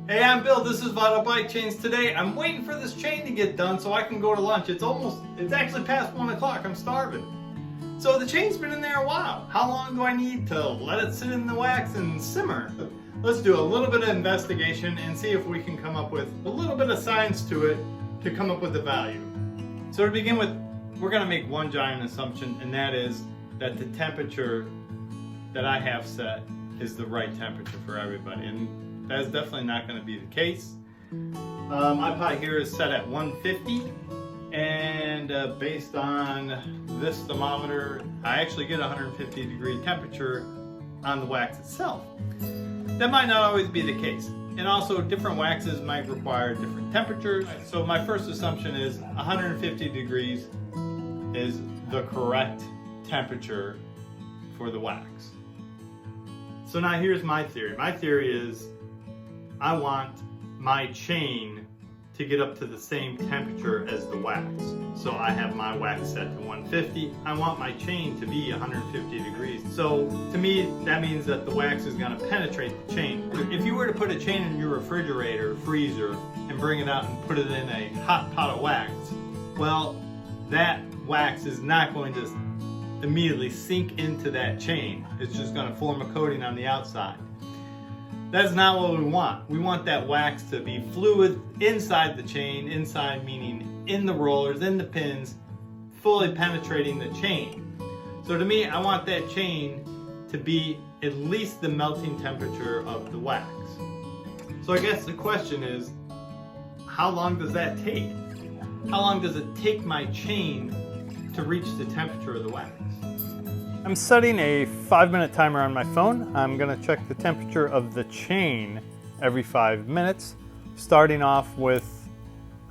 Hey, I'm Bill. This is Vital Bike Chains. Today, I'm waiting for this chain to get done so I can go to lunch. It's actually past 1 o'clock. I'm starving. So the chain's been in there a while. How long do I need to let it sit in the wax and simmer? Let's do a little bit of investigation and see if we can come up with a little bit of science to it to come up with the value. So to begin with, we're going to make one giant assumption, and that is that the temperature that I have set is the right temperature for everybody. And that's definitely not going to be the case. My pot here is set at 150, and based on this thermometer, I actually get 150 degree temperature on the wax itself. That might not always be the case, and also different waxes might require different temperatures. So my first assumption is 150 degrees is the correct temperature for the wax. So now here's my theory. My theory is I want my chain to get up to the same temperature as the wax. So I have my wax set to 150. I want my chain to be 150 degrees. So to me, that means that the wax is going to penetrate the chain. If you were to put a chain in your refrigerator, freezer, and bring it out and put it in a hot pot of wax, well, that wax is not going to immediately sink into that chain. It's just going to form a coating on the outside. That's not what we want. We want that wax to be fluid inside the chain, inside meaning in the rollers, in the pins, fully penetrating the chain. So to me, I want that chain to be at least the melting temperature of the wax. So I guess the question is, how long does that take? How long does it take my chain to reach the temperature of the wax? I'm setting a 5-minute timer on my phone. I'm going to check the temperature of the chain every 5 minutes, starting off with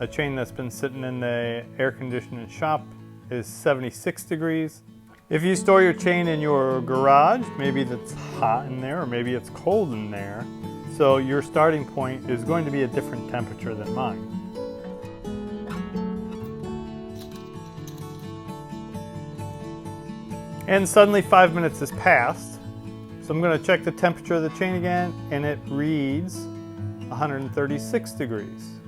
a chain that's been sitting in the air conditioning shop is 76 degrees. If you store your chain in your garage, maybe it's hot in there or maybe it's cold in there, so your starting point is going to be a different temperature than mine. And suddenly 5 minutes has passed. So I'm going to check the temperature of the chain again, and it reads 136 degrees.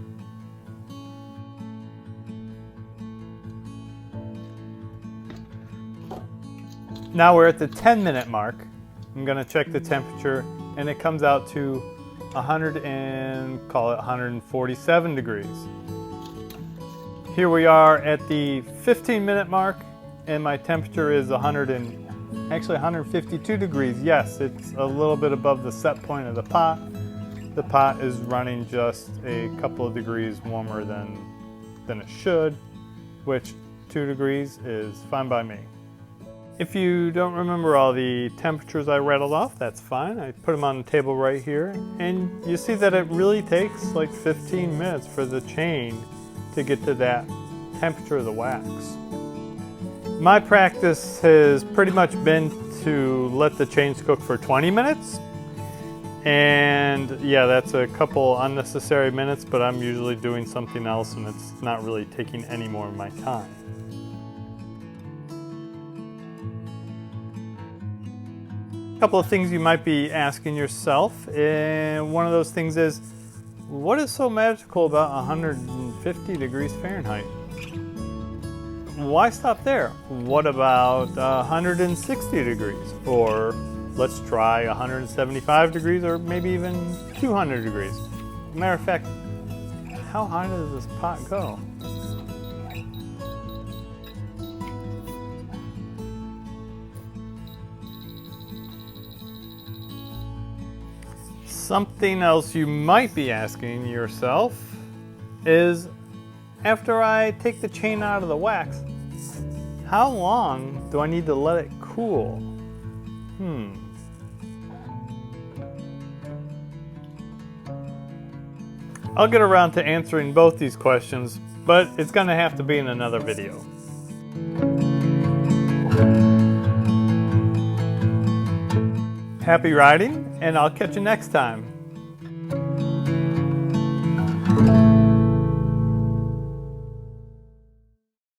Now we're at the 10-minute mark. I'm going to check the temperature, and it comes out to 147 degrees. Here we are at the 15-minute mark, and my temperature is 152 degrees. Yes, it's a little bit above the set point of the pot. The pot is running just a couple of degrees warmer than it should, which 2 degrees is fine by me. If you don't remember all the temperatures I rattled off, that's fine. I put them on the table right here, and you see that it really takes like 15 minutes for the chain to get to that temperature of the wax. My practice has pretty much been to let the chains cook for 20 minutes. And yeah, that's a couple unnecessary minutes, but I'm usually doing something else and it's not really taking any more of my time. A couple of things you might be asking yourself, and one of those things is, what is so magical about 150 degrees Fahrenheit? Why stop there? What about 160 degrees? Or let's try 175 degrees or maybe even 200 degrees. Matter of fact, how high does this pot go? Something else you might be asking yourself is, after I take the chain out of the wax, how long do I need to let it cool? I'll get around to answering both these questions, but it's going to have to be in another video. Happy riding, and I'll catch you next time.